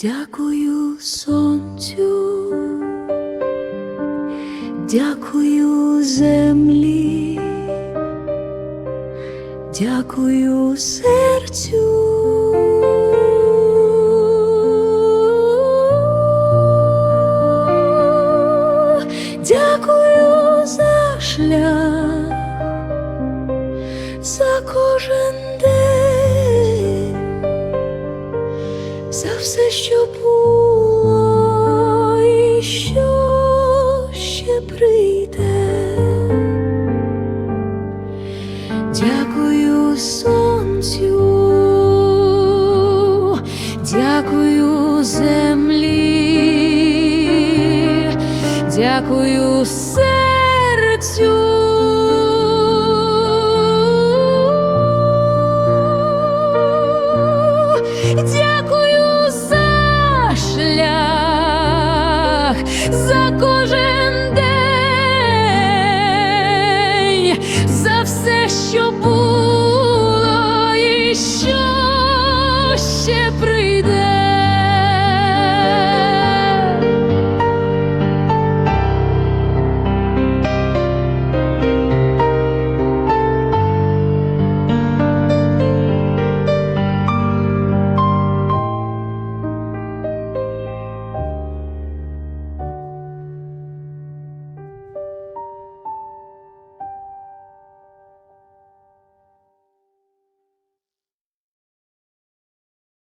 Дякую сонцю, дякую землі, дякую серцю, дякую за шлях, за кожен день, за все, що було і що ще прийде. Дякую сонцю, дякую землі, дякую